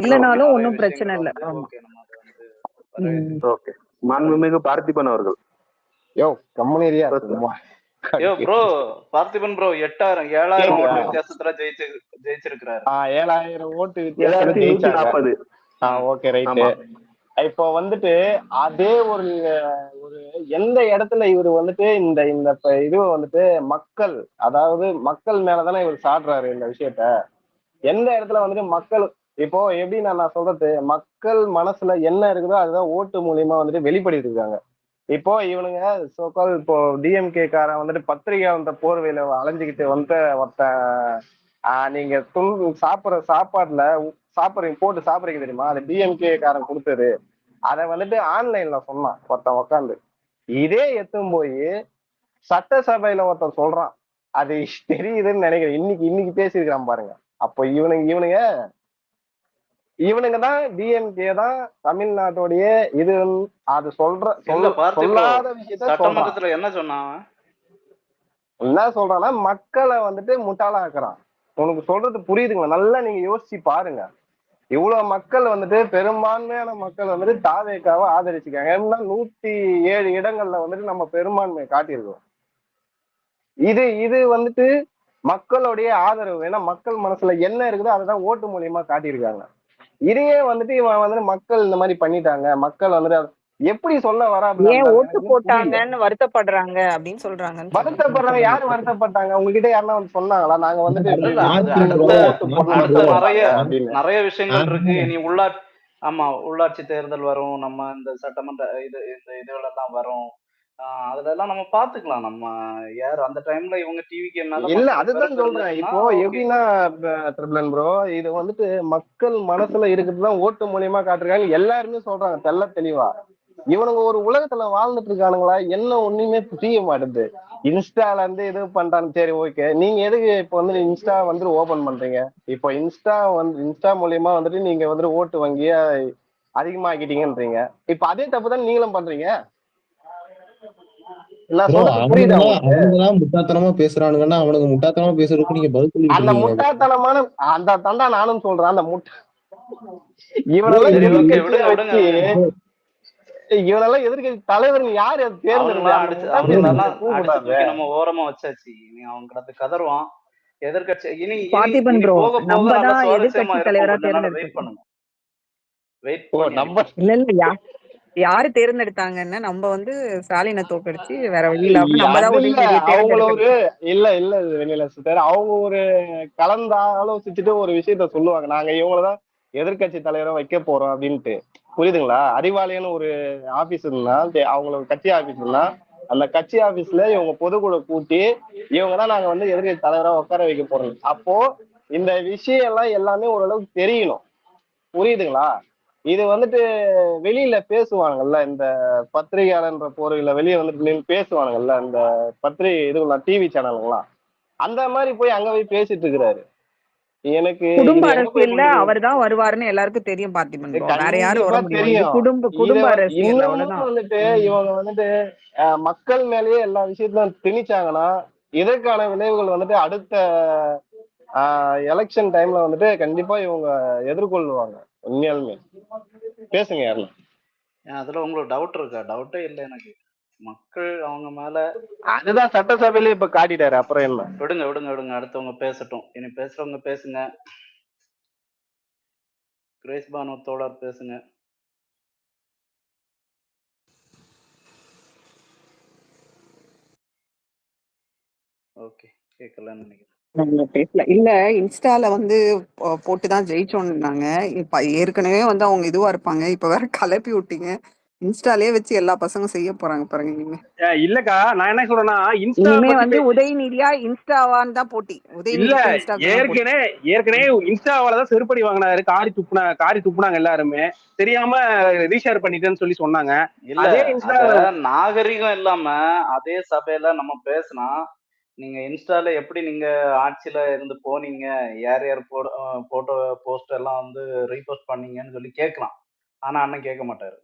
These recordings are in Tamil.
இல்லனாலும் ஒன்னும் பிரச்சனை இல்ல. ஆமா. ஓகே. மாண்புமிகு பார்த்திபன் அவர்கள். யோ கம்முனேரியா யோ ப்ரோ பார்த்திபன் ப்ரோ 7000 ஓட்டு வித்தியாசத்துல ஜெயிச்சிருக்காரு. 7000 ஓட்டு வித்தியாசத்துல ஜெயிச்சாரு. Okay right. இப்போ வந்துட்டு அதே ஒரு எந்த இடத்துல இவர் வந்துட்டு இந்த இந்த இது வந்துட்டு மக்கள், அதாவது மக்கள் மேலதானே இவர் சாடுறாரு இந்த விஷயத்த. எந்த இடத்துல வந்துட்டு மக்கள் இப்போ எப்படி நான் சொல்றது, மக்கள் மனசுல என்ன இருக்குதோ அதுதான் ஓட்டு மூலியமா வந்துட்டு வெளிப்படுத்திட்டு இருக்காங்க. இப்போ இவனுங்க சோகால் இப்போ டிஎம்கே காரன் வந்துட்டு பத்திரிகை வந்த போர்வையில அலைஞ்சுக்கிட்டு வந்து ஒருத்தன் நீங்க சாப்பிடுற சாப்பாட்டுல போட்டு சாப்பிடுறீங்க தெரியுமா, அது டிஎம்கே காரன் கொடுத்தது. அதை வந்துட்டு ஆன்லைன்ல சொன்னான் ஒருத்தன் உக்காந்து. இதே எத்தும் போய் சட்டசபையில ஒருத்தன் சொல்றான். அது தெரியுதுன்னு நினைக்கிறேன். இன்னைக்கு பேசியிருக்கிறான் பாருங்க. அப்போ இவனுங்க தான் டிஎம்கே தான் தமிழ்நாட்டுடைய இது. அது சொல்லாத விஷயத்த என்ன சொல்றான்னா மக்களை வந்துட்டு முட்டாளாக்குறான். உனக்கு சொல்றது புரியுதுங்க? நல்லா நீங்க யோசிச்சு பாருங்க. இவ்வளவு மக்கள் வந்துட்டு பெரும்பான்மையான மக்கள் வந்துட்டு தாவேக்காவை ஆதரிச்சுக்காங்க. 107 இடங்கள்ல வந்துட்டு நம்ம பெரும்பான்மையை காட்டியிருக்கோம். இது வந்துட்டு மக்களுடைய ஆதரவு. ஏன்னா மக்கள் மனசுல என்ன இருக்குதோ அதுதான் ஓட்டு மூலியமா காட்டியிருக்காங்க. இதையே வந்துட்டு இவன் வந்துட்டு மக்கள் இந்த மாதிரி பண்ணிட்டாங்க, மக்கள் வந்துட்டு எப்படி சொல்ல வராங்க, ஓட்டு போட்டாங்கன்னு வருத்தப்படுறாங்க அப்படின்னு சொல்றாங்க. வருத்தப்படுறாங்க. யாரு வருத்தப்பட்டாங்க? உங்ககிட்ட யாருன்னா வந்து சொன்னாங்களா நாங்க வந்துட்டு நிறைய விஷயங்கள் இருக்கு. இனி உள்ளாட்சி தேர்தல் வரும், நம்ம இந்த சட்டமன்ற இதுல தான் வரும். அதுல எல்லாம் நம்ம பாத்துக்கலாம். நம்ம யார் அந்த டைம்ல இவங்க டிவிக்கு இல்ல அதுதான் சொல்றேன். இப்போ எப்படின்னா ட்ரிபிளன் ப்ரோ, இது வந்துட்டு மக்கள் மனசுல இருக்கிறதுதான் ஓட்டு மூலியமா காட்டுறாங்க. எல்லாருமே சொல்றாங்க தெல்ல தெளிவா. இவனுங்க ஒரு உலகத்துல வாழ்ந்துட்டு இருக்கானுங்களா என்ன ஒண்ணுமே புரிய மாட்டேது. இன்ஸ்டால இருந்து இது பண்றாங்க. சரி ஓகே, நீங்க எதுக்கு இப்ப வந்து இன்ஸ்டா வந்துட்டு ஓபன் பண்றீங்க? இப்போ இன்ஸ்டா மூலியமா வந்துட்டு நீங்க வந்துட்டு ஓட்டு வங்கிய அதிகமாக்கிட்டீங்கன்றீங்க. இப்ப அதே தப்பு தான் நீங்களும் பண்றீங்க. முட்டாத்தனமா பேசுறானுங்கன்னா அவனுக்கு முட்டாத்தனமா பேசுறதுக்கு நீங்க பதில் சொல்லி அந்த முட்டாத்தனமான அந்த தண்டா நானும் சொல்றேன். அந்த இவனெல்லாம் எதிர்கட்சி தலைவர் யாரு தேர்ந்தெடுத்து நம்ம ஓரமா வச்சாச்சு. அவங்க கதறுவான் எதிர்கட்சி. இனி பார்த்திபன் ப்ரோ நம்ம தான் எதிர்கட்சி தலைவரா தேர்ந்தெடுக்கணும். இல்ல யாரு தேர்ந்தெடுத்தாங்கன்னா நம்ம வந்து ஸ்டாலினை தோக்கடிச்சு வேற வழியில அவங்க ஒரு கலந்து ஆலோசிச்சுட்டு ஒரு விஷயத்த சொல்லுவாங்க. நாங்க இவங்களதான் எதிர்கட்சி தலைவரை வைக்க போறோம் அப்படின்ட்டு. புரியுதுங்களா? அறிவாலயன்னு ஒரு ஆபீஸ் இருந்தா, அவங்களோட கட்சி ஆபீஸ் இருந்தா, அந்த கட்சி ஆபீஸ்ல இவங்க பொதுக்குழு கூட்டி இவங்கதான் நாங்க வந்து எதிர்கட்சி தலைவரா உட்கார வைக்க போறோம். அப்போ இந்த விஷயம் எல்லாம் எல்லாமே ஓரளவுக்கு தெரியணும். புரியுதுங்களா? இது வந்துட்டு வெளியில பேசுவாங்கல்ல, இந்த பத்திரிகையாளர்ன்ற போர்வையில வெளியே வந்துட்டு பேசுவானுங்கல்ல இந்த பத்திரிகை இதுலாம் டிவி சேனலுங்களாம், அந்த மாதிரி போய் அங்க போய் பேசிட்டு இருக்கிறாரு. எனக்கு குடும்ப அரசியல்ல அவர் தான் வருவாருன்னு எல்லாருக்கும் தெரியும். பார்த்திபன் வேற யாரும் வர முடியும். குடும்ப அரசியல் வந்துட்டு இவங்க வந்துட்டு மக்கள் மேலேயே எல்லா விஷயத்தையும் திணிச்சாங்கன்னா இதற்கான விளைவுகள் வந்துட்டு அடுத்த எலெக்ஷன் டைம்ல வந்துட்டு கண்டிப்பா இவங்க எதிர்கொள்ளுவாங்க. உண்மையாலுமே பேசுங்க யாருன்னா. அதுல உங்களுக்கு டவுட் இருக்கா? டவுட்டே இல்லை எனக்கு. மக்கள் அவங்க மேல அதுதான் சட்டசபையில இப்ப காட்டிட்டாரு. அப்புறம் என்ன? விடுங்க அடுத்தவங்க பேசட்டும். இனி பேசுறவங்க பேசுங்க. கிரேஸ் பானு தோழர் பேசுங்க. ஓகே, கேட்கலன்னு நினைக்கிறேன். பேசல இல்ல. இன்ஸ்டால வந்து போட்டுதான் ஜெயிச்சோம்னாங்க. இப்ப ஏற்கனவே வந்து அவங்க இதுவா இருப்பாங்க. இப்ப வேற கலப்பி விட்டீங்க. இன்ஸ்டாலே வச்சு எல்லா பசங்க செய்ய போறாங்க பாருங்க. நீங்க இல்லக்கா நான் என்ன சொல்றேன்னா, இன்ஸ்டா வந்து உதயநிதியா இன்ஸ்டாவான் தான் போட்டி. இல்ல ஏற்கனவே இன்ஸ்டாவாலதான் செருப்படி வாங்கினாரு. காரி துப்புனாங்க எல்லாருமே. தெரியாம ரீஷேர் பண்ணிட்டேன்னு சொல்லி சொன்னாங்க. நாகரிகம் இல்லாம அதே சபையில நம்ம பேசினா, நீங்க இன்ஸ்டால எப்படி நீங்க ஆட்சியில இருந்து போனீங்க, யார் போட்டோ போஸ்ட் எல்லாம் வந்து ரீபோஸ்ட் பண்ணீங்கன்னு சொல்லி கேட்கலாம். ஆனா அண்ணன் கேட்க மாட்டாரு.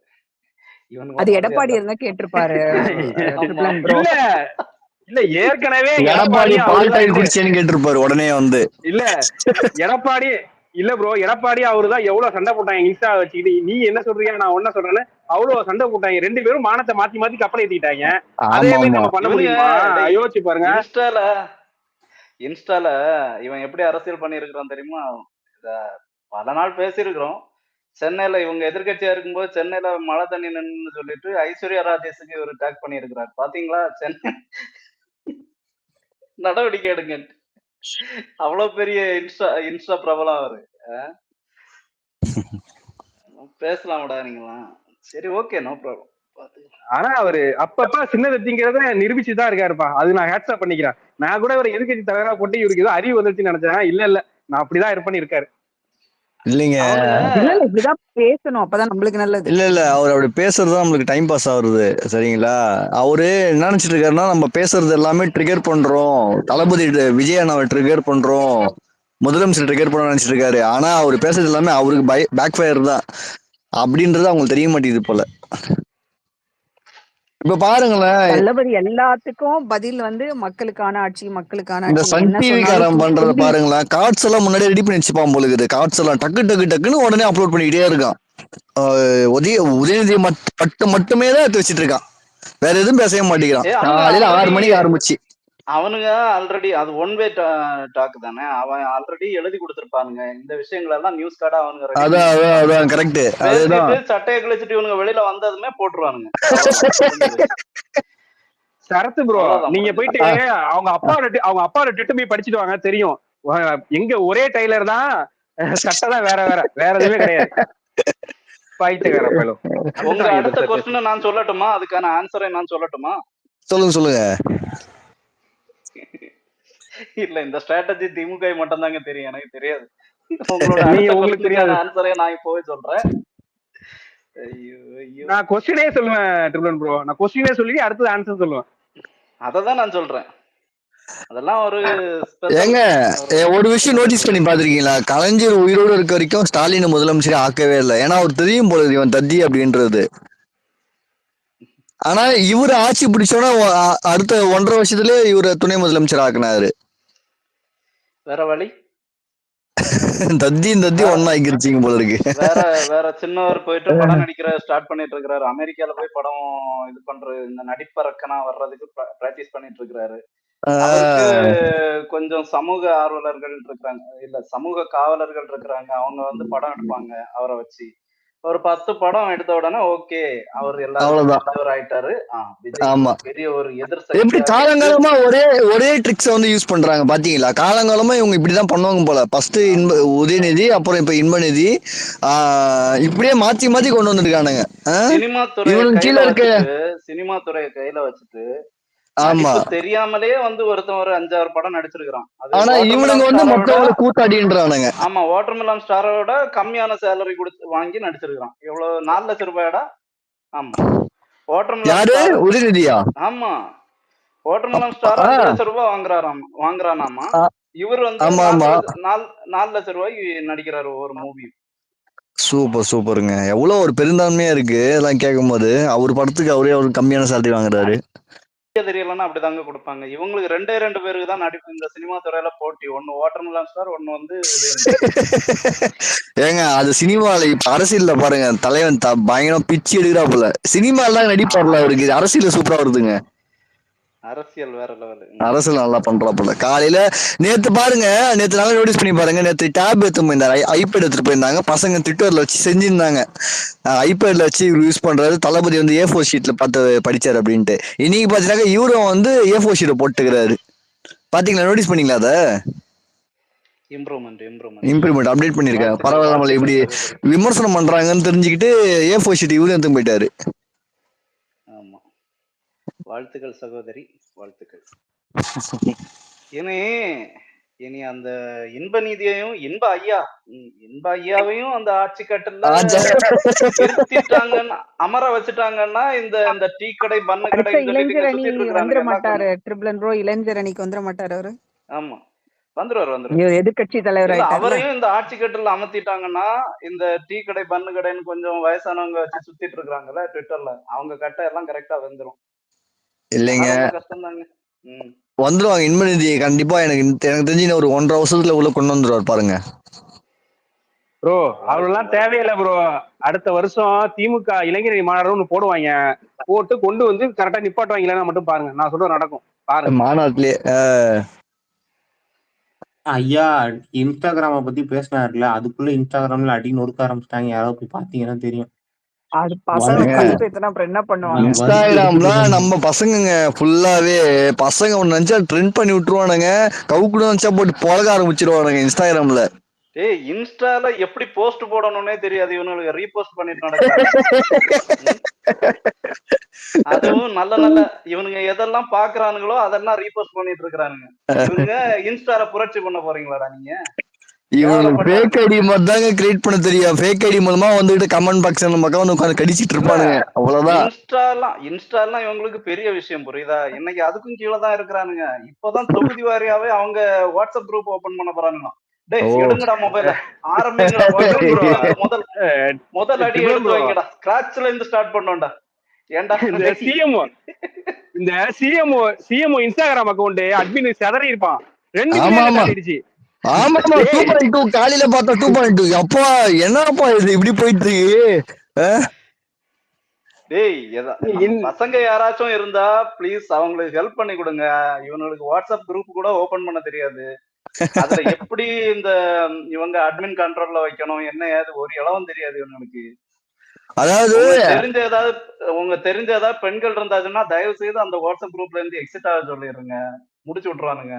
அது எடப்பாடி இருந்தா கேட்டிருப்பாரு. இல்ல ஏற்கனவே எடப்பாடி பால் டைம் குடிச்சேன்னு கேட்டிருப்பாரு உடனே வந்து. இல்ல இல்ல ப்ரோ, எடப்பாடி அவருதான் எவ்வளவு சண்டை போட்டாங்க இன்ஸ்டா வச்சுக்கிட்டு. நீ என்ன சொல்றியா நான் ஒன்ன சொல்றேன்னு அவ்வளவு சண்டை போட்டாங்க. 2 பேரும் மானத்தை மாத்தி மாத்தி கப்பல் ஏத்திட்டாங்க. அதே ஆமா மாதிரி ஆமா நம்ம பண்ண இவனுங்க முடியுமா? டேய், யோசிச்சு பாருங்க. இன்ஸ்டால இவன் எப்படி அரசியல் பண்ணியிருக்கிறான் தெரியுமா? இத பல நாள் பேசியிருக்கிறோம். சென்னையில இவங்க எதிர்க்கட்சியா இருக்கும்போது சென்னையில மழை தண்ணி நின்னு சொல்லிட்டு ஐஸ்வர்யா ராஜேஷுக்கு ஒரு டேக் பண்ணியிருக்கிறார். பாத்தீங்களா? சென்னை நடவடிக்கை எடுங்க. அவ்வளவு பெரிய இன்ஸ்டா பிரபலம் அவரு. பேசலாம்டா நீங்களாம். சரி, ஓகே, நோ ப்ராப்ளம். ஆனா அவரு அப்பப்ப சின்னதை திங்கிறத நிரூபிச்சுதான் இருக்காருப்பா. அது நான் ஹேட்ஸ்அப் பண்ணிக்கிறேன். நான் கூட ஒரு எதிர்கட்சி தலைவரா போட்டு இவருக்கு ஏதோ அறிவு வந்துருச்சுன்னு நினைச்சேன். இல்ல நான் அப்படிதான் இருப்பேன்னு இருக்காரு. இல்லைங்க, இப்படிதான் பேசணும், அப்பதான் நம்மளுக்கு நல்லது. இல்ல அவர் அப்படி பேசுறதுதான் நம்மளுக்கு டைம் பாஸ் ஆகுறது. சரிங்களா? அவரு என்ன நினைச்சிட்டு இருக்காருன்னா, நம்ம பேசுறது எல்லாமே ட்ரிகர் பண்றோம், தளபதி விஜய் அண்ணாவை ட்ரிகர் பண்றோம், முதலமைச்சர் ட்ரிகர் பண்ண நினைச்சிட்டு இருக்காரு. ஆனா அவர் பேசுறது எல்லாமே அவருக்கு பேக் ஃபயர் தான் அப்படின்றது அவங்களுக்கு தெரிய மாட்டேங்குது போல. இப்ப பாருங்களேன், தளபதி எல்லாத்துக்கும் பதில் வந்து மக்களுக்கான ஆட்சி, மக்களுக்கான இந்த ஆட்சி சன் என்ன டிவி காரன் சொன்னாலும் பண்றத பாருங்களேன். கார்ட்ஸ் எல்லாம் முன்னாடியே ரெடி பண்ணி வச்சுப்பான் போல இருக்குது. கார்ட்ஸ் எல்லாம் டக்குன்னு உடனே அப்லோட் பண்ணிக்கிட்டே இருக்கான். உதயநிதி மட்டுமே தான் எடுத்து வச்சிட்டு இருக்கான். வேற எதுவும் பேசவே மாட்டேங்கிறான். காலையில 6 மணிக்கு ஆரம்பிச்சு அவனுங்க ஆல்ரெடி அது ஒன் வே டாக் தானே. அவன் ஆல்ரெடி எழுதி கொடுத்திருப்பானுங்க இந்த விஷயங்கள் எல்லாம். நியூஸ் கார்டா அவனுங்க அதான் கரெக்ட். அதுதான் சட்டையை கிழிச்சிட்டு இவனுங்க வெளியில வந்ததுமே போட்டுருவானுங்க. சரத்து ப்ரோ, நீங்க போயிட்டு அவங்க அப்பாவோட ட்விட்டர் போய் படிச்சுட்டு வாங்க, தெரியும். எங்க ஒரே டைலர் தான், சட்டை தான் வேற எதுவுமே கிடையாது. உங்க அடுத்த கொஸ்டின் நான் சொல்லட்டுமா? அதுக்கான ஆன்சரை நான் சொல்லட்டுமா? சொல்லுங்க. இல்ல, இந்த ஸ்ட்ராட்டஜி திமுக மட்டும் தாங்க தெரியும், எனக்கு தெரியாது. உங்களுக்கு தெரியாது ஆன்சரே நான் இப்போவே சொல்றேன். நான் கொஸ்டினே சொல்லுவேன் ட்ரிபிளன் ப்ரோ. நான் கொஸ்டினே சொல்லி அடுத்து ஆன்சர் சொல்லுவேன். அததான் நான் சொல்றேன். அதெல்லாம் ஒரு விஷயம் நோட்டீஸ் பண்ணி பாத்திருக்கீங்களா? கலைஞர் உயிரோடு இருக்க வரைக்கும் ஸ்டாலின் முதலமைச்சர் ஆக்கவே இல்லை. ஏன்னா அவர் தெரியும் போல இவன் தத்தி அப்படின்றது. ஆனா இவரு ஆட்சி பிடிச்சோன்னா அடுத்த 1.5 வருஷத்துல இவரை துணை முதலமைச்சர் ஆக்குனாரு. வேற வழி தத்தி ஒன்னா ஆக்கிருச்சிங்க போல இருக்கு. வேற சின்னவர் போயிட்டு படம் நடிக்கிற ஸ்டார்ட் பண்ணிட்டு இருக்கிறாரு. அமெரிக்கால போய் படம் இது பண்றது, இந்த நடிப்பறக்கனா வர்றதுக்கு பிராக்டிஸ் பண்ணிட்டு இருக்கிறாரு. கொஞ்சம் சமூக ஆர்வலர்கள் இருக்காங்க, இல்ல சமூக காவலர்கள் இருக்கிறாங்க. அவங்க வந்து படம் எடுப்பாங்க அவரை வச்சு. ஒரு 10 படம் எடுத்த உடனே ஓகே, அவர் எல்லாரும் ஆயிட்டாரு. பெரிய ஒரு எப்படி காலங்காலமா ஒரே ட்ரிக்ஸ் வந்து யூஸ் பண்றாங்க பாத்தீங்களா? காலங்காலமா இவங்க இப்படிதான் பண்ணுவாங்க போல. ஃபர்ஸ்ட் உதயநிதி, அப்புறம் இப்ப இன்பநிதி, இப்படியே மாத்தி கொண்டு வந்துருக்கானுங்க. சினிமா துறையை கையில வச்சுட்டு ஆமா தெரியாமலே வந்து ஒருத்தன் ஒரு 5-6 படம் நடிச்சிருக்கான். ஆனா இவனுங்க வந்து மொத்தம் கூத்தாடின்றானுங்க. ஆமா, வாட்டர்மெலன் ஸ்டாரோட கம்மியான சேலரி கொடுத்து வாங்கி நடிச்சிருக்கான். எவ்வளவு? 4 லட்சம் ரூபாயடா. ஆமா, வாட்டர்மெலன் உதயநிதியா? ஆமா, வாட்டர்மெலன் ஸ்டார் 5 லட்சம் ரூபாய் வாங்குறானாமா. இவர் வந்து 4 லட்சம் ரூபாய்க்கு நடிக்கிறாரு ஒரு மூவி. சூப்பருங்க. எவ்வளவு ஒரு பெருந்தான்மையா இருக்கு எல்லாம் கேட்கும் போது. அவர் படத்துக்கு அவரே கம்மியான சேலரி வாங்குறாரு. தெரியலன்னா அப்படிதாங்க கொடுப்பாங்க. இவங்களுக்கு 2 பேருக்கு தான் நடிப்பு இந்த சினிமா துறையில போட்டி. ஒன்னு வாட்டர்மெலன் ஸ்டார், ஒன்னு வந்து ஏங்க அது சினிமால. இப்ப அரசியல்ல பாருங்க, தலைவன் பயங்கரம் பிச்சு எடுக்கிறாப்புல. சினிமாலாம் நடிப்பார்ல அவருக்கு. அரசியல் சூப்பரா வருதுங்க. அரசியல் வேற லெவல். அரசியல் நல்லா பண்றாப்புல. காலையில நேத்து பாருங்க, நேத்து நல்லா நோட்டீஸ் பண்ணி பாருங்க. நேத்து டேப் எடுத்து போயிருந்தாங்க, ஐபேட் எடுத்துட்டு போயிருந்தாங்க பசங்க. ட்விட்டர்ல வச்சு செஞ்சிருந்தாங்க. ஐபேட்ல வச்சு இவர் யூஸ் பண்றாரு. தளபதி வந்து A4 ஷீட்ல பார்த்து படிச்சாரு அப்படின்ட்டு. இன்னைக்கு பாத்தீங்கன்னா இவரும் வந்து A4 ஷீட்டை போட்டுக்கிறாரு. பாத்தீங்களா? நோட்டீஸ் பண்ணீங்களா? அத இம்ப்ரூவ்மெண்ட் அப்டேட் பண்ணிருக்காங்க. பரவாயில்ல, இப்படி விமர்சனம் பண்றாங்கன்னு தெரிஞ்சுக்கிட்டு A4 ஷீட் இவரும் எடுத்து போயிட்டாரு. வாழ்த்துக்கள் சகோதரி, வாழ்த்துக்கள். இனி அந்த இன்ப நீதியையும் இன்ப ஐயாவையும் அந்த ஆட்சி கட்டல நிறுத்திட்டாங்கன்னா, அமர வச்சுட்டாங்கன்னா இந்த டீ கடை பண்ண கடை இளைஞர் அணி வந்துட மாட்டாரு ட்ரிபிளன் ப்ரோ. இளைஞர் அணிக்கு வந்துட மாட்டாரு அவரு. ஆமா, வந்துருவாரு. எதிர்கட்சி தலைவர் அவரையும் இந்த ஆட்சி கட்டல அமர்த்திட்டாங்கன்னா, இந்த டீ கடை பண்ணு கடைன்னு கொஞ்சம் வயசானவங்க வச்சு சுத்திட்டு இருக்காங்கல்ல ட்விட்டர்ல, அவங்க கட்டை எல்லாம் கரெக்டா வந்துரும். இல்லைங்க, வந்துருவாங்க. இன்பநிதி கண்டிப்பா எனக்கு தெரிஞ்சு ஒரு 1.5 வருஷத்துல உள்ள கொண்டு வந்துருவார் பாருங்க. ப்ரோ அவரெல்லாம் தேவையில்லை ப்ரோ. அடுத்த வருஷம் திமுக இளைஞரணி மாநாடு ஒண்ணு போடுவாங்க, போட்டு கொண்டு வந்து கரெக்டா நிப்பாட்டுவாங்களா மட்டும் பாருங்க, நான் சொல்றது நடக்கும் பாருங்க. மாநாட்டிலே ஐயா இன்ஸ்டாகிராம பத்தி பேசினாருல, அதுக்குள்ள இன்ஸ்டாகிராம்ல அடி நொறுக்க ஆரம்பிச்சிட்டாங்க. யாராவது போய் பாத்தீங்கன்னா தெரியும். அது பசங்க கடுப்பேத்தினா அப்புறம் என்ன பண்ணுவாங்க? இன்ஸ்டாகிராம்ல நம்ம பசங்க ஃபுல்லாவே பசங்க ஒண்ணு நினைச்சா ட்ரெண்ட் பண்ணி விட்டுருவானுங்க, கவுக்குட நினைச்சா போட்டு பழக ஆரம்பிச்சிருவானுங்க இன்ஸ்டாகிராம்ல. ஏய் இன்ஸ்டால எப்படி போஸ்ட் போடணும்னே தெரியாது, இவனுக்கு ரீபோஸ்ட் பண்ணிட்டு நடக்கிறாங்க. அதுவும் நல்ல நல்ல இவனுங்க எதெல்லாம் பாக்குறானுங்களோ அதெல்லாம் ரீபோஸ்ட் பண்ணிட்டு இருக்கானுங்க. இவனுங்க இன்ஸ்டால புரட்சி பண்ண போறீங்களாடா நீங்க? இவங்களுக்கு ஃபேக் ஐடி மாதிரி தாங்க கிரியேட் பண்ண தெரியும். ஃபேக் ஐடி மூலமா வந்துட்டு கமெண்ட் பாக்ஸ் நம்ம வந்து உட்காந்து கடிச்சிட்டு இருப்பானுங்க, அவ்வளவுதான். இன்ஸ்டாலாம் இவங்களுக்கு பெரிய விஷயம், புரியுதா? இன்னைக்கு அதுக்கும் கீழே தான் இருக்கிறானுங்க. இப்பதான் தொகுதி வாரியாவே அவங்க வாட்ஸ்அப் குரூப் ஓபன் பண்ண போறானுங்க. டேய் எடுங்கடா மொபைல, ஆரம்பிங்கடா, முதல் அடி எடுத்து வைங்கடா, ஸ்கிராட்ச்ல இருந்து ஸ்டார்ட் பண்ணோம்டா. ஏன்டா இந்த சிஎம்ஓ இன்ஸ்டாகிராம் அக்கவுண்ட் அட்மின் செதறி இருப்பான், 2 மில்லியன் ஆயிடுச்சு. ஆமா 2.2 காலையில பார்த்தா 2.2. அப்பா என்னப்பா இது இப்படி போயிட்டு இருக்கு? டேய் பசங்க யாராச்சும் இருந்தா ப்ளீஸ் அவங்களுக்கு ஹெல்ப் பண்ணி கொடுங்க. இவங்களுக்கு வாட்ஸ்அப் குரூப் கூட ஓபன் பண்ண தெரியாது. அதுல எப்படி இந்த இவங்க அட்மின் கண்ட்ரோல்ல வைக்கணும் என்ன ஏது ஒரு இளவும் தெரியாது இவங்களுக்கு. அதாவது தெரிஞ்ச ஏதாவது பெண்கள் இருந்தாச்சுன்னா தயவு செய்து அந்த வாட்ஸ்அப் குரூப்ல இருந்து எக்ஸிட் ஆக சொல்லிடுங்க, முடிச்சு விட்டுருவானுங்க.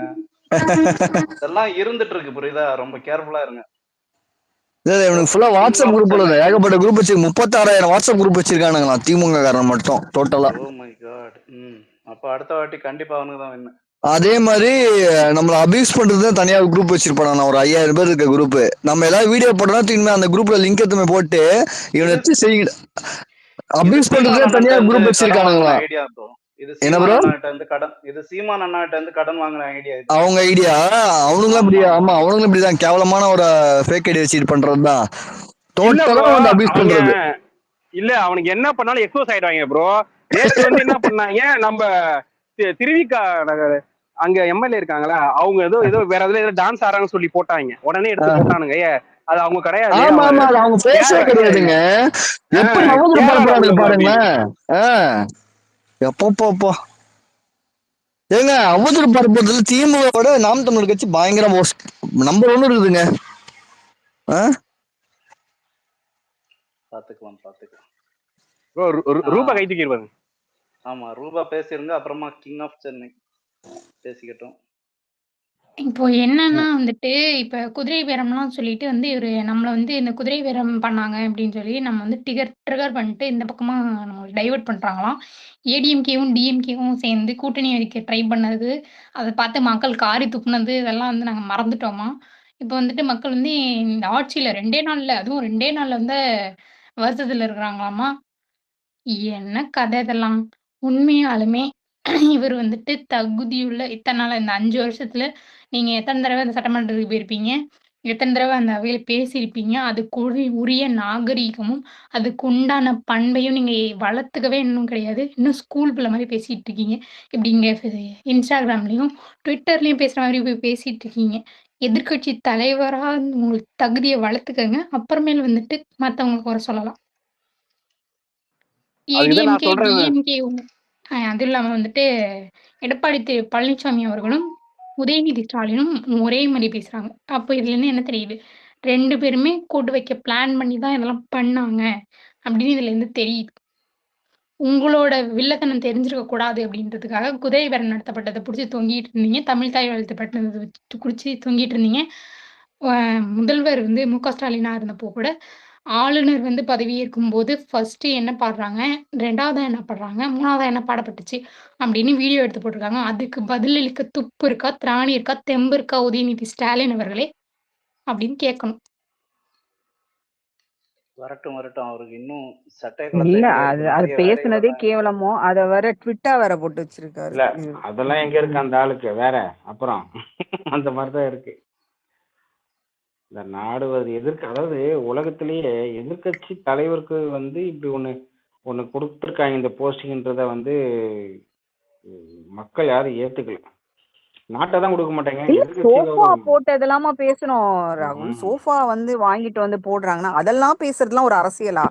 இதெல்லாம் இருந்துட்டு இருக்கு, புரியுதா? ரொம்ப கேர்ஃபுல்லா இருங்க. வாட்ஸ்அப் குரூப்ல ஏகப்பட்ட குரூப் வச்சு 36,000 வாட்ஸ்அப் குரூப் வச்சிருக்கானுங்களா திமுக காரன் மட்டும் டோட்டலா. Oh my god. அப்ப அடுத்த வாட்டி கண்டிப்பா அவனுக்கு தான் வேணும். அதே மாதிரி நம்மள அபியூஸ் பண்றது தனியா குரூப் வச்சிருப்பான், ஒரு 5,000 பேர் இருக்க குரூப். நம்ம ஏதாவது வீடியோ போட்டோம்னா திரும்பி அந்த குரூப்ல லிங்க் எடுத்துமே போட்டு இவனை வச்சு செய்ய அபியூஸ் பண்றதே தனியா குரூப் வச்சிருக்கானுங்களா? என்ன ப்ரோ? இது சீமான் அண்ணாட்ட இருந்து கடன் வாங்குற ஐடியா. அவங்க ஐடியா அவனுங்களும் இப்படியா? ஆமா அவனுங்களும் இப்படிதான் கேவலமான ஒரு ஃபேக் ஐடி வச்சு பண்றதுதான் டோட்டலா வந்து அபியூஸ் பண்றது. இல்ல அவனுக்கு என்ன பண்ணாலும் எக்ஸ்போஸ் ஆயிடுவாங்க ப்ரோ. நேத்து வந்து என்ன பண்ணாங்க, நம்ம திருவிக்கா அங்க எம்எல்ஏ இருக்காங்களா, அவங்க ஏதோ வேற ஏதோ டான்ஸ் ஆறாங்கன்னு சொல்லி போட்டாங்க, உடனே எடுத்து போட்டானுங்க. அது அவங்க கிடையாது, அவங்க பேசவே கிடையாதுங்க. எப்படி அவதூறு பரப்புறானுங்க பாருங்களேன். எப்பப்போ ஏங்க அவதூறு பரப்புறதுல திமுகவோட நாம் தமிழர் கட்சி பயங்கர நம்பர் 1 இருக்குதுங்க. பாத்துக்கலாம் ரூபா கைத்துக்கிடுவாங்க. ஆமா ரூபா பேசிருங்க, அப்புறமா கிங் ஆஃப் சென்னை பேசிக்கிட்டோம். இப்போ என்னன்னா வந்துட்டு இப்ப குதிரை பேரம்லாம் சொல்லிட்டு வந்து இவரு நம்மள வந்து இந்த குதிரை பேரம் பண்ணாங்க அப்படின்னு சொல்லி நம்ம வந்து ட்ரிகர் பண்ணிட்டு இந்த பக்கமா நம்ம டைவர்ட் பண்றாங்களாம். ஏடிஎம்கேவும் டிஎம்கேவும் சேர்ந்து கூட்டணி வைக்க ட்ரை பண்ணது, அதை பார்த்து மக்கள் காரி துப்புனது, இதெல்லாம் வந்து நாங்க மறந்துட்டோமா. இப்போ வந்துட்டு மக்கள் வந்து இந்த ஆட்சியில 2 நாள்ல, அதுவும் 2 நாள்ல வந்து வருத்தத்துல இருக்கிறாங்களாமா. என்ன கதை இதெல்லாம்? உண்மையாலுமே இவர் வந்துட்டு தகுதியுள்ள இத்தனை நாள் இந்த 5 வருஷத்துல நீங்க எத்தனை தடவை அந்த சட்டமன்றத்துக்கு போயிருப்பீங்க? எத்தனை தடவை அந்த அவையில பேசியிருப்பீங்க? அதுக்கு உரிய நாகரீகமும், அதுக்கு உண்டான பண்பையும் நீங்க வளர்த்துக்கவே இன்னும் கிடையாது. இன்னும் ஸ்கூல் பிள்ளை மாதிரி பேசிட்டு இருக்கீங்க. இப்படி இங்க இன்ஸ்டாகிராம்லயும், ட்விட்டர்லயும் பேசுற மாதிரி போய் பேசிட்டு இருக்கீங்க. எதிர்க்கட்சி தலைவரா உங்களுக்கு தகுதியை வளர்த்துக்கங்க. அப்புறமேல் வந்துட்டு மத்தவங்க குறை சொல்லலாம். ஏடிஎம்கே, டிஎம்கே அது இல்லாம வந்துட்டு எடப்பாடி பழனிசாமி அவர்களும், உதயநிதி ஸ்டாலினும் ஒரே மாதிரி பேசுறாங்க. அப்போ இதுல இருந்து என்ன தெரியுது? 2 பேருமே கூட்டு வைக்க பிளான் பண்ணி தான் இதெல்லாம் பண்ணாங்க அப்படின்னு இதுல இருந்து தெரியுது. உங்களோட வில்லத்தனம் தெரிஞ்சிருக்க கூடாது அப்படின்றதுக்காக குதிரை பேரம் நடத்தப்பட்டதை பிடிச்சி தொங்கிட்டு இருந்தீங்க. தமிழ் தாய் வாழ்த்துப்பட்டதை வச்சு குடிச்சு தொங்கிட்டு இருந்தீங்க. முதல்வர் வந்து மு.க. ஸ்டாலினா இருந்தப்போ கூட ஆளுநர் வந்து பதவியேற்கும் போது ஃபர்ஸ்ட் என்ன பாடுறாங்க, 2வதா என்ன பாடுறாங்க, 3வதா என்ன பாடப்பட்டுச்சு அப்படின்னு வீடியோ எடுத்து போட்டிருக்காங்க. அதுக்கு பதிலளிக்க துப்பு இருக்கா, திராணி இருக்கா, தெம்பு இருக்கா உதயநிதி ஸ்டாலின் அவர்களே அப்படின்னு கேட்கணும். வரட்டும் அவருக்கு இன்னும் இல்ல அது பேசுனதே கேவலமோ, அத வேற ட்விட்டா வேற போட்டு வச்சிருக்காரு. இல்ல அதெல்லாம் எங்க இருக்கு அந்த ஆளுக்கு வேற. அப்புறம் அந்த மாதிரிதான் இருக்கு இந்த நாடு. அதாவது உலகத்திலேயே எதிர்கட்சி தலைவருக்கு வந்து இப்படி ஒண்ணு கொடுத்துருக்காங்க இந்த போஸ்டிங்ன்றத வந்து மக்கள் யாரும் ஏத்துக்கல. நாட்டை தான் கொடுக்க மாட்டாங்க, இல்ல எதிர்கட்சியில சோஃபா போட்டதெல்லாமா பேசணும் ராகுல். சோஃபா வந்து வாங்கிட்டு வந்து போடுறாங்கன்னா அதெல்லாம் பேசுறதுலாம் ஒரு அரசியலா?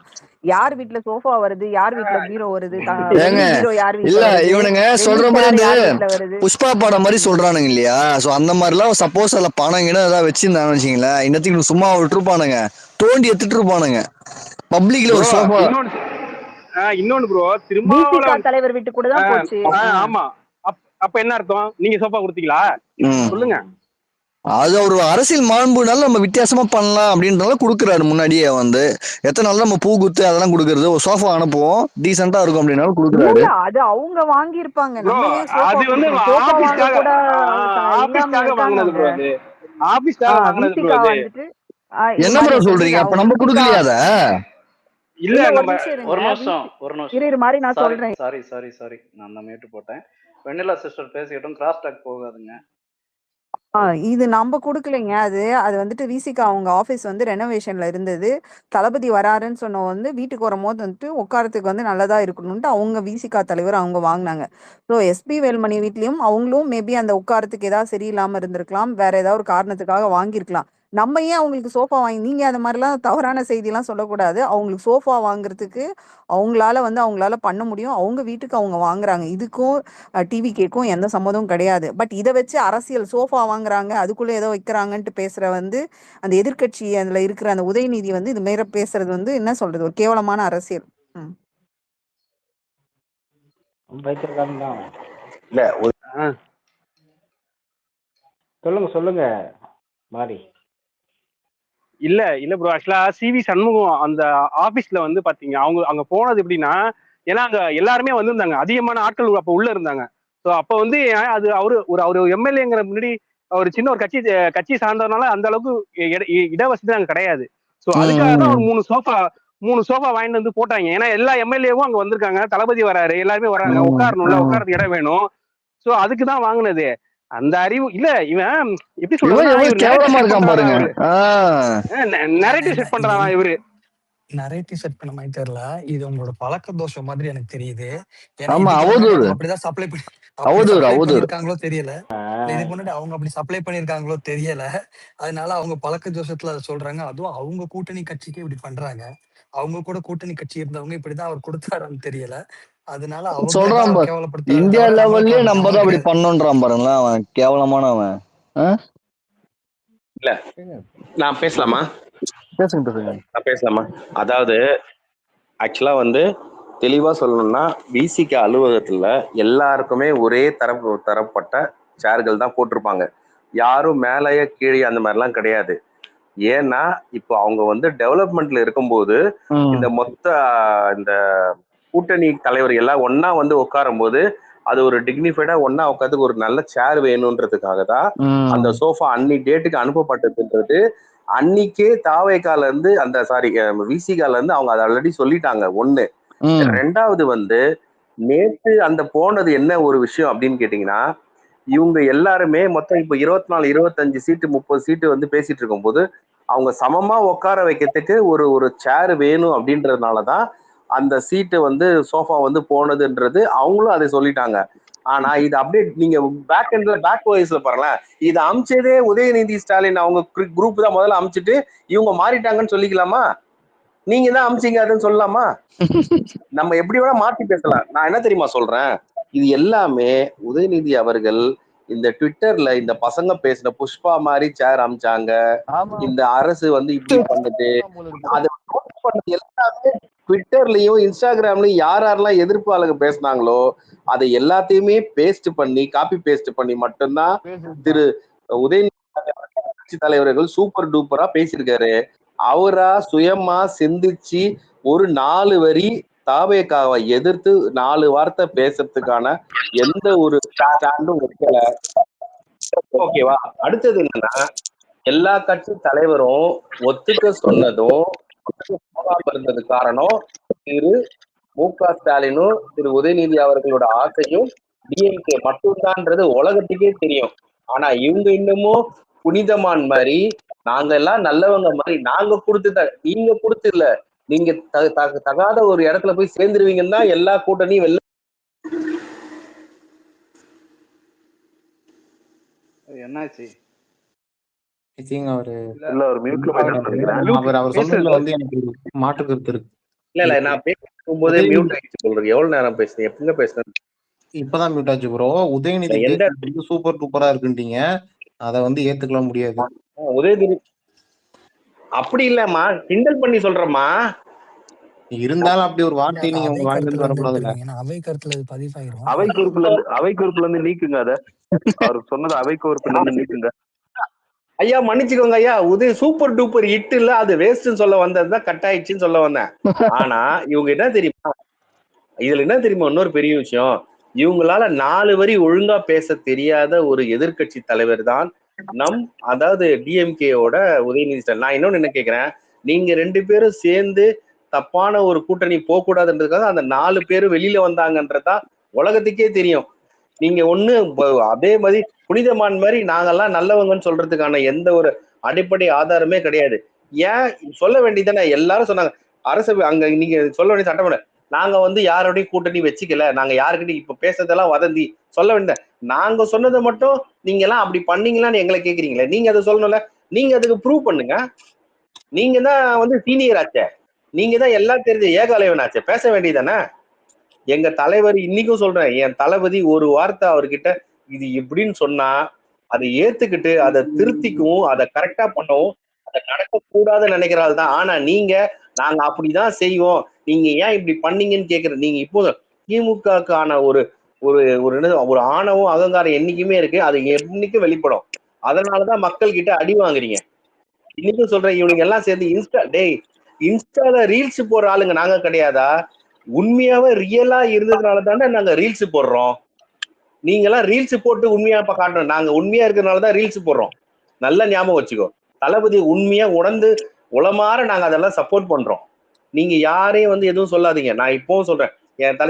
யார் வீட்டுல சோஃபா வருது, யார் வீட்டுல பீரோ வருது, ஏங்க வெள்ளி பீரோ யார் இல்ல வீட்டுல வருது, இவனுங்க வெள்ளி சொல்ற மாதிரி சேர் இந்த யார் வீட்டுல வருது. புஷ்பா படம் மாதிரி சொல்றானுங்க இல்லையா? சோ அந்த மாதிரிலாம் சப்போஸ் அதுல பணம் கிணம் ஏதாவது வச்சிருந்தான்னு வச்சுங்களேன், இன்னத்துக்கு சும்மா விட்டுருப்பானுங்க, தோண்டி எடுத்துட்டு இருப்பானுங்க பப்ளிக்ல ஒரு ப்ரோ சோஃபா. இன்னொன்னு ப்ரோ, விசிகா திருமாவளவன் தலைவர் வீட்டு கூட தான் போச்சு. ஆமா. அப்ப என்ன அர்த்தம்? நீங்க சோஃபா கொடுத்தீங்களா சொல்லுங்க. அது ஒரு அரசியல் மாண்புனால நம்ம வித்தியாசமா பண்ணலாம் அப்படின்றத குடுக்குறாரு. முன்னாடியே வந்து எத்தனை நாள் நம்ம பூ குத்து அதெல்லாம் குடுக்கறது, ஒரு சோஃபா அனுப்புவோம் டீசெண்டா இருக்கும் அப்படின்னாலும் குடுக்குறாரு. அது அவங்க வாங்கி இருப்பாங்க. ப்ரோ நம்ம ஏன் அது வந்து சோஃபா வாங்க கூட இல்லாம ஆபீஸ்க்காக இருக்காங்க வாங்குனது ப்ரோ. அது ஆபீஸ்க்காக வாங்குனது ப்ரோ. விசிகா அது வந்துட்டு என்ன ப்ரோ சொல்றீங்க? அப்ப நம்ம குடுக்கலையா அத? இல்ல நம்ம ஒரு நிமிஷம் இரு மாதிரி நான் சொல்றேன். சாரி நான் தான் மேட்டு போட்டேன். வெண்ணிலா சிஸ்டர் பேசிக்கிட்டோம், கிராஸ் டாக் போகாதுங்க. இது நம்ம குடுக்கலைங்க. அது வந்துட்டு விசிகா அவங்க ஆபீஸ் வந்து ரெனோவேஷன்ல இருந்தது. தளபதி வராருன்னு சொன்ன வந்து வீட்டுக்கு வரும்போது வந்துட்டு உட்காரத்துக்கு வந்து நல்லதா இருக்கணும்ட்டு அவங்க விசிகா தலைவர் அவங்க வாங்கினாங்க. ஸோ எஸ்பி வேல்மணி வீட்லயும் அவங்களும் மேபி அந்த உட்காரத்துக்கு ஏதாவது சரியில்லாம இருந்திருக்கலாம், வேற ஏதாவது ஒரு காரணத்துக்காக வாங்கியிருக்கலாம். நம்ம ஏன் அவங்களுக்கு சோஃபா வாங்கி, நீங்க அந்த மாதிரிலாம் தவறான செய்திலாம் சொல்லக்கூடாது. அவங்களுக்கு சோஃபா வாங்குறதுக்கு அவங்களால பண்ண முடியும். அவங்க வீட்டுக்கு அவங்க வாங்குறாங்க. இதுக்கும் டிவி கேக்கும் எந்த சம்மதமும் கிடையாது. பட் இதை வச்சு அரசியல் சோஃபா வாங்குறாங்க அதுக்குள்ள ஏதோ வைக்கிறாங்கன்ட்டு பேசுற வந்து அந்த எதிர்கட்சி அதுல இருக்கிற அந்த உதயநிதி வந்து இது மேல பேசுறது வந்து என்ன சொல்றது, ஒரு கேவலமான அரசியல். சொல்லுங்க மாரி. இல்ல ப்ரோ, ஆக்சுவலா சிவி சண்முகம் அந்த ஆபீஸ்ல வந்து பாத்தீங்க, அவங்க அங்க போனது எப்படின்னா, ஏன்னா அங்க எல்லாருமே வந்திருந்தாங்க, அதிகமான ஆட்கள் அப்ப உள்ள இருந்தாங்க. ஸோ அப்ப வந்து அது அவரு எம்எல்ஏங்கிற முன்னாடி ஒரு சின்ன ஒரு கட்சி சார்ந்ததுனால அந்த அளவுக்கு இடவசதி அங்க கிடையாது. ஸோ அதுக்காக தான் ஒரு மூணு சோஃபா வாங்கிட்டு வந்து போட்டாங்க. ஏன்னா எல்லா எம்எல்ஏவும் அங்க வந்திருக்காங்க, தளபதி வராரு, எல்லாருமே வராங்க, உட்காரணும்ல, உட்காரத்துக்கு இடம் வேணும். ஸோ அதுக்குதான் வாங்கினது. அந்த அறிவு இல்ல. இவன் எப்படி சொல்றான், நரேட்டிவ் செட் பண்றான் இவரு. நரேட்டிவ் செட் பண்ண மாதிரி தெரியல, இது உங்களோட பழக்க தோஷம் மாதிரி எனக்கு தெரியுது. அப்படிதான் சப்ளை பண்ணிருக்காங்களோ தெரியல, இதுக்கு முன்னாடி அவங்க அப்படி சப்ளை பண்ணிருக்காங்களோ தெரியல. அதனால அவங்க பழக்க தோஷத்துல அதை சொல்றாங்க. அதுவும் அவங்க கூட்டணி கட்சிக்கு இப்படி பண்றாங்க. அவங்க கூட கூட்டணி கட்சி இருந்தவங்க இப்படிதான் அவர் கொடுத்தாரான்னு தெரியல. அதனால அவங்க இந்தியா லெவல்லயே நம்ம தான் அப்படி பண்ணோன்றான் பாருங்களேன், அவன் கேவலமானவன். இல்ல நான் பேசலாமா? பேசலாமா? அதாவது ஆக்சுவலா வந்து தெளிவா சொல்லணும்னா, விசிகா அலுவலகத்துல எல்லாருக்குமே ஒரே தரப்பட்ட சேர்கள் தான் போட்டிருப்பாங்க. யாரும் மேலேயே கீழே அந்த மாதிரிலாம் கிடையாது. ஏன்னா இப்போ அவங்க வந்து டெவலப்மெண்ட்ல இருக்கும்போது இந்த இந்த கூட்டணி தலைவர் எல்லாம் ஒன்னா வந்து உட்காரும் போது அது ஒரு டிக்னிஃபைடா ஒன்னா உட்காந்து ஒரு நல்ல சேர் வேணும்ன்றதுக்காக தான் அந்த சோஃபா அன்னி டேட்டுக்கு அனுப்பப்பட்டதுன்றது அன்னைக்கே தாவேக்கால இருந்து அந்த விசிகால இருந்து அவங்க அதை ஆல்ரெடி சொல்லிட்டாங்க. ஒண்ணு. ரெண்டாவது வந்து நேத்து அந்த போனது என்ன ஒரு விஷயம் அப்படின்னு கேட்டீங்கன்னா, இவங்க எல்லாருமே மொத்தம் இப்ப 24 25 சீட்டு 30 சீட்டு வந்து பேசிட்டு இருக்கும் போது அவங்க சமமா உட்கார வைக்கிறதுக்கு ஒரு சேர் வேணும் அப்படின்றதுனாலதான் அந்த சீட்டு வந்து சோஃபா வந்து போனதுன்றது அவங்களும் அதை சொல்லிட்டாங்க. ஆனா இது அப்படியே நீங்க பேக் வாய்ஸ்ல பாருங்களேன், இது அமிச்சதே உதயநிதி ஸ்டாலின் அவங்க குரூப் தான் முதல்ல அமிச்சிட்டு இவங்க மாறிட்டாங்கன்னு சொல்லிக்கலாமா? நீங்க தான் அமிச்சிங்க அதுன்னு சொல்லலாமா? நம்ம எப்படி வேணா மாத்தி பேசலாம். நான் என்ன தெரியுமா சொல்றேன், இது எல்லாமே உதயநிதி அவர்கள் இந்த ட்விட்டர்ல இந்த பசங்க பேசின புஷ்பா மாதிரி சேர் அமிச்சாங்க, இந்த அரசு வந்து இப்படி பண்ணுது, அதை பண்ணது எல்லாமே ட்விட்டர்லயும் இன்ஸ்டாகிராம்லயும் யாரெல்லாம் எதிர்ப்பாளங்க பேசினாங்களோ அதை எல்லாத்தையுமே பேஸ்ட் பண்ணி காப்பி பேஸ்ட் பண்ணி மட்டும்தான் திரு உதயநிதி தலைவர்கள் சூப்பர் டூப்பரா பேசியிருக்காரு. அவரா சுயமா சிந்திச்சு ஒரு 4 வரி தாவேக்காவை எதிர்த்து 4 வார்த்தை பேசுறதுக்கான எந்த ஒரு ஸ்டாண்டும் வைக்கல. ஓகேவா? அடுத்தது என்னன்னா, எல்லா கட்சி தலைவரும் ஒத்துக்க சொன்னதும் இருந்தது காரணம் திரு மு.க. ஸ்டாலினும் திரு உதயநிதி அவர்களோட ஆசையும் டிஎம்கே மட்டும்தான்ன்றது உலகத்துக்கே தெரியும். ஆனா இவங்க இன்னமும் புனிதமான் மாதிரி நாங்க எல்லாம் நல்லவங்க மாதிரி நாங்க கொடுத்து நீங்க கொடுத்து இல்ல, நீங்க தகாத ஒரு இடத்துல போய் சேர்ந்துருவீங்கன்னு தான் எல்லா கூட்டணியும் என்னாச்சு? ஐ திங்க் அவரு இல்ல ஒரு மியூட்ல போயிட்டான்னு நினைக்கிறேன். அவர் சொன்னதுல வந்து எனக்கு ஒரு மாற்று கருத்து இருக்கு. இல்ல நான் பேசும்போதே மியூட் ஆயிடுச்சு சொல்றேன். எவ்வளவு நேரம் பேசுனேன்? எப்பங்க பேசுனேன்? இப்பதான் மியூட் ஆச்சு ப்ரோ. உதயநிதி பேசுறது சூப்பர் டூப்பரா இருக்குன்றீங்க. அத வந்து ஏத்துக்கலாம் முடியாது. உதயநிதி அப்படி இல்லம்மா, கிண்டல் பண்ணி சொல்றேம்மா. இருந்தாலும் அப்படி ஒரு வார்த்தை நீங்க உங்க வாயில இருந்து வரக்கூடாதுல்ல. அவை கருத்துல அது பதிவாயிரும். அவை குறிப்புல இருந்து நீக்குங்க அத. அவர் சொன்னது அவை குறிப்புல இருந்து நீக்குங்க. ஐயா மன்னிச்சுக்கோங்க ஐயா, சூப்பர் டூப்பர் ஹிட் இல்ல, அது வேஸ்ட்னு சொல்ல வந்ததுதான் கட் ஆயிடுச்சுன்னு சொல்ல வந்தேன். ஆனா இவங்க என்ன தெரியுமா, இதுல என்ன தெரியுமா இன்னொரு பெரிய விஷயம், இவங்களால 4 வரி ஒழுங்கா பேச தெரியாத ஒரு எதிர்கட்சி தலைவர் தான் அதாவது டிஎம்கேவோட உதயநிதி ஸ்டாலின். நான் இன்னொன்னு என்ன கேக்குறேன், நீங்க 2 பேரும் சேர்ந்து தப்பான ஒரு கூட்டணி போக கூடாதுன்றதுக்காக அந்த 4 பேரும் வெளியில வந்தாங்கன்றதா உலகத்துக்கே தெரியும். நீங்க ஒண்ணு அதே மாதிரி புனிதமான் மாதிரி நாங்கெல்லாம் நல்லவங்கன்னு சொல்றதுக்கான எந்த ஒரு அடிப்படை ஆதாரமே கிடையாது. ஏன் சொல்ல வேண்டியதானே? எல்லாரும் சொன்னாங்க அரசு அங்க நீங்க சொல்ல வேண்டிய சட்டமன்ற, நாங்க வந்து யாரோடையும் கூட்டணி வச்சுக்கல, நாங்க யாருக்கிட்டையும் இப்ப பேசுறதெல்லாம் வதந்தி சொல்ல வேண்டிய, நாங்க சொன்னதை மட்டும் நீங்க எல்லாம் அப்படி பண்ணீங்களான்னு எங்களை கேக்குறீங்களே, நீங்க அதை சொல்லணும்ல, நீங்க அதுக்கு ப்ரூவ் பண்ணுங்க. நீங்க தான் வந்து சீனியர் ஆச்சே, நீங்க தான் எல்லாம் தெரிஞ்ச ஏகாலைவன் ஆச்சே, பேச வேண்டியதானே? எங்க தலைவர் இன்னைக்கும் சொல்றேன், என் தளபதி ஒரு வார்த்தை அவர்கிட்ட இது இப்படின்னு சொன்னா அதை ஏத்துக்கிட்டு அதை திருத்திக்கும், அதை கரெக்டா பண்ணவும், அதை நடக்கக்கூடாதுன்னு நினைக்கிறாள் தான். ஆனா நீங்க நாங்க அப்படிதான் செய்வோம், நீங்க ஏன் இப்படி பண்ணீங்கன்னு கேக்குற. நீங்க இப்போ திமுகக்கான ஒரு ஒரு ஒரு ஆணவம் அகங்காரம் என்னைக்குமே இருக்கு, அது என்னைக்கும் வெளிப்படும். அதனாலதான் மக்கள் கிட்ட அடி வாங்குறீங்க. இன்னைக்கும் சொல்றேன், இவனுங்க எல்லாம் சேர்ந்து இன்ஸ்டால ரீல்ஸ் போடுற ஆளுங்க நாங்க கிடையாதா? உண்மையாவே ரியலா இருந்ததுனால தானே நாங்க ரீல்ஸ் போடுறோம். நீங்க எல்லாம் ரீல்ஸ் போட்டு உண்மையா காட்டணும், நாங்க உண்மையா இருக்கிறதுனாலதான் ரீல்ஸ் போடுறோம். நல்ல ஞாபகம் வச்சுக்கோ. தளபதி உண்மையா உணர்ந்து உளமாற நாங்க அதெல்லாம் சப்போர்ட் பண்றோம். நீங்க யாரையும் வந்து எதுவும் சொல்லாதீங்க. நான் இப்பவும் சொல்றேன்,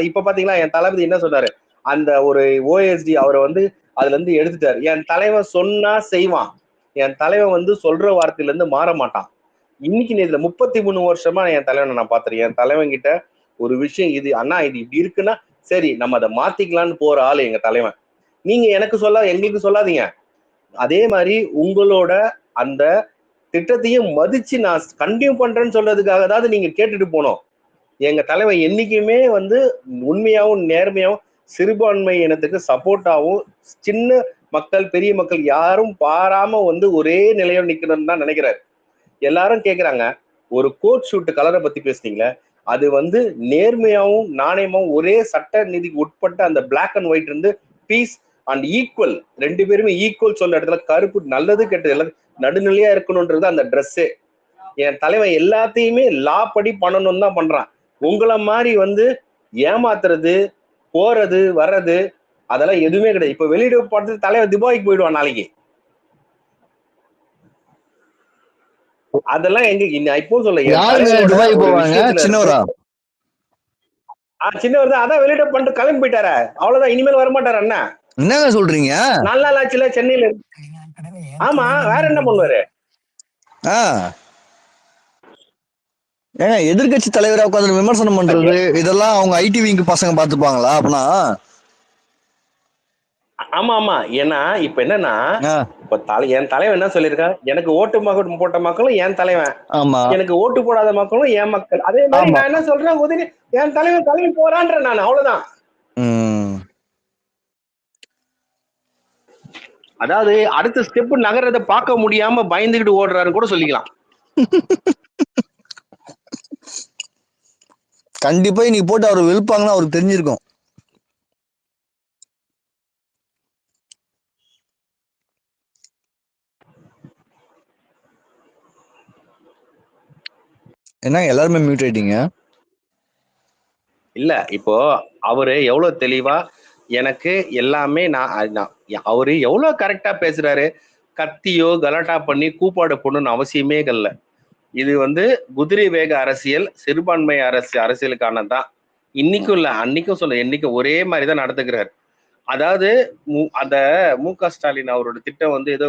இப்ப பாத்தீங்களா என் தளபதி என்ன சொன்னாரு, அந்த ஒரு ஓஎஸ்டி அவரை வந்து அதுல இருந்து எடுத்துட்டாரு. என் தலைவன் சொன்னா செய்வான், என் தலைவன் வந்து சொல்ற வார்த்தையில இருந்து மாற மாட்டான். இன்னைக்கு நேரத்துல 33 வருஷமா என் தலைவனை நான் பாத்துறேன். என் தலைவன் கிட்ட ஒரு விஷயம் இது அண்ணா இது இப்படி இருக்குன்னா சரி நம்ம அதை மாத்திக்கலாம்னு போற ஆளு எங்க தலைவன். நீங்க எனக்கு எங்களுக்கு சொல்லாதீங்க. அதே மாதிரி உங்களோட அந்த திட்டத்தையும் மதிச்சு நான் கண்டினியூ பண்றேன்னு சொல்றதுக்காக தான் நீங்க கேட்டுட்டு போனோம். எங்க தலைவன் என்னைக்குமே வந்து உண்மையாவும் நேர்மையாவும் சிறுபான்மை இனத்துக்கு சப்போர்ட்டாவும் சின்ன மக்கள் பெரிய மக்கள் யாரும் பாராம வந்து ஒரே நிலையோட நிக்கணும்னு தான் நினைக்கிறாரு. எல்லாரும் கேக்குறாங்க, ஒரு கோட் ஷூட் கலரை பத்தி பேசுனீங்களே, அது வந்து நேர்மையாவும் நாணயமாவும் ஒரே சட்ட நீதிக்கு உட்பட்ட அந்த பிளாக் அண்ட் ஒயிட் இருந்து பீஸ் அண்ட் ஈக்குவல், 2 பேருமே ஈக்குவல் சொல்ற இடத்துல கருப்பு நல்லது கெட்டது எல்லாம் நடுநிலையா இருக்கணும்ன்றது அந்த ட்ரெஸ்ஸே. என் தலைவன் எல்லாத்தையுமே லா படி பண்ணணும்னு தான் பண்றான். உங்களை மாதிரி வந்து ஏமாத்துறது போறது வர்றது அதெல்லாம் எதுவுமே கிடையாது. இப்ப வெளியிட படத்துக்கு தலைவர் துபாய்க்கு போயிடுவான் நாளைக்கு. அதெல்லாம் எங்க இப்போ சொல்ல சின்னவர் தான் அதான் வெளியிட பண்ணிட்டு கிளம்பி போயிட்டாரு. அவ்வளவுதான், இனிமேல் வரமாட்டாரு. அண்ணா என்னங்க சொல்றீங்க? நல்ல ஆட்சியில சென்னையில. ஆமா, வேற என்ன பண்ணுவாரு? ஏங்க எதிர்கட்சி தலைவரா உட்காந்து விமர்சனம் பண்றது இதெல்லாம் அவங்க ஐடி விங் பசங்க பாத்துப்பாங்களா அப்படின்னா? ஆமா ஆமா, ஏன்னா இப்ப என்னன்னா இப்ப என் தலைவன் என்ன சொல்லியிருக்கா, எனக்கு ஓட்டு போட்ட மக்களும் என் தலைவன், எனக்கு ஓட்டு போடாத மக்களும் என் மக்கள். அதே மாதிரி நான் என்ன சொல்றேன், உதவி என் தலைவன் தலைவி போறான்ற நான், அவ்வளவுதான். அதாவது அடுத்த ஸ்டெப் நகரத்தை பார்க்க முடியாம பயந்துகிட்டு ஓடுறாருன்னு கூட சொல்லிக்கலாம். கண்டிப்பா இன்னைக்கு போட்டு அவர் வெளுப்பாங்கன்னா அவருக்கு தெரிஞ்சிருக்கும். என்ன எல்லாருமே மியூட் ஆயிட்டீங்க? இல்ல இப்போ அவரு எவ்வளவு தெளிவா எனக்கு எல்லாமே அவரு எவ்வளவு கரெக்டா பேசுறாரு. கத்தியோ கலாட்டா பண்ணி கூப்பாடு போடணும்னு அவசியமே இல்ல. இது வந்து குதிரை வேக அரசியல், சிறுபான்மை அரசியலுக்கானதான். இன்னைக்கும் இல்ல அன்னைக்கும் சொல்ல, என்னைக்கும் ஒரே மாதிரிதான் நடந்துக்கிறாரு. அதாவது அந்த மு.க. ஸ்டாலின் அவரோட திட்டம் வந்து ஏதோ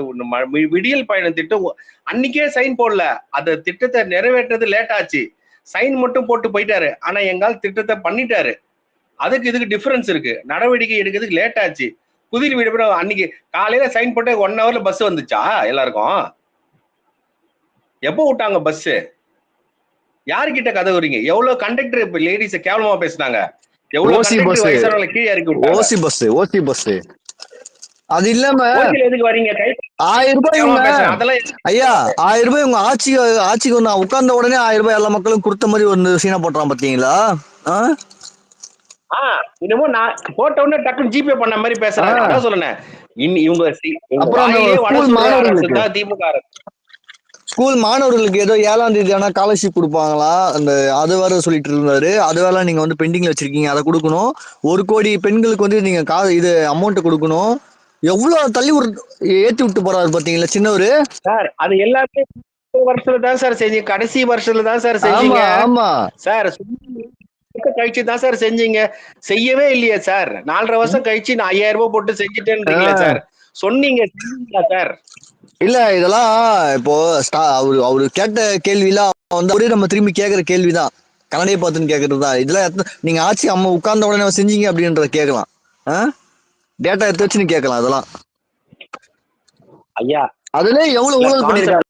விடியல் பயணம் திட்டம் அன்னைக்கே சைன் போடல. அந்த திட்டத்தை நிறைவேற்றது லேட் ஆச்சு, சைன் மட்டும் போட்டு போயிட்டாரு. ஆனா எங்கால் திட்டத்தை பண்ணிட்டாரு. அதுக்கு இதுக்கு டிஃபரன்ஸ் இருக்கு. நடவடிக்கை எடுக்கிறதுக்கு லேட் ஆச்சு. குதிரை வீடு அன்னைக்கு காலையில சைன் போட்டு 1 ஹவர்ல பஸ் வந்துச்சா எல்லாருக்கும்? எப்போ விட்டாங்க பஸ்? யாருக்கிட்ட கதை வரீங்க? எவ்வளவு கண்டக்டர் இப்ப லேடிஸ் கேவலமா பேசினாங்க, எவ்வளவு கண்டக்டர் வயசானவங்களை கீழே இறக்கி விட்டாங்க. ஓசி பஸ் அது இல்லாம எதுக்கு வரீங்க? 1000 ரூபாய் அதெல்லாம் ஐயா 1000 ரூபாய் உங்க ஆட்சிக்கு நான் உட்கார்ந்த உடனே 1000 ரூபாய் எல்லா மக்களும் கொடுத்த மாதிரி ஒரு சீனா போட்டுறான் பாத்தீங்களா? இன்னமோ நான் போட்ட உடனே டக்குன்னு ஜிபே பண்ண மாதிரி பேசுறாங்க. அதான் சொல்லுனேன், இவங்க திமுக ஸ்கூல் மாணவர்களுக்கு ஏதோ 7ஆம் தேதி ஆனா ஸ்காலர்ஷிப் கொடுப்பாங்களா, அந்த அது வேற சொல்லிட்டு இருந்தாரு. அது வேற நீங்க வந்து பெண்டிங்ல வச்சிருக்கீங்க, அதை கொடுக்கணும். 1 கோடி பெண்களுக்கு வந்து நீங்க இது அமௌண்ட் கொடுக்கணும். எவ்வளவு தள்ளி ஏத்தி விட்டு போறாரு பாத்தீங்களா சின்னவரு சார். அது எல்லாமே வருஷத்துல தான் சார் செஞ்சீங்க, கடைசி வருஷத்துல தான் சார் செஞ்சீங்க. ஆமா சார், கழிச்சு தான் சார் செஞ்சீங்க, செய்யவே இல்லையே சார். 4.5 வருஷம் கழிச்சு நான் 5000 ரூபாய் போட்டு செஞ்சுட்டேன்றீங்களா சார்? சொன்னீங்க சார். இல்ல இதெல்லாம் இப்போ அவரு கேட்ட கேள்விலாம் வந்து அவரே நம்ம திரும்பி கேக்குற கேள்விதான், கன்னடையை பார்த்துன்னு கேக்குறதுதான். இதெல்லாம் நீங்க ஆட்சி அம்மா உட்கார்ந்த உடனே செஞ்சீங்க அப்படின்றத கேட்கலாம், டேட்டா எடுத்து வச்சு நீ கேட்கலாம். அதெல்லாம் ஐயா அதுல எவ்வளவு ஊழல் பண்ணிருக்காங்க.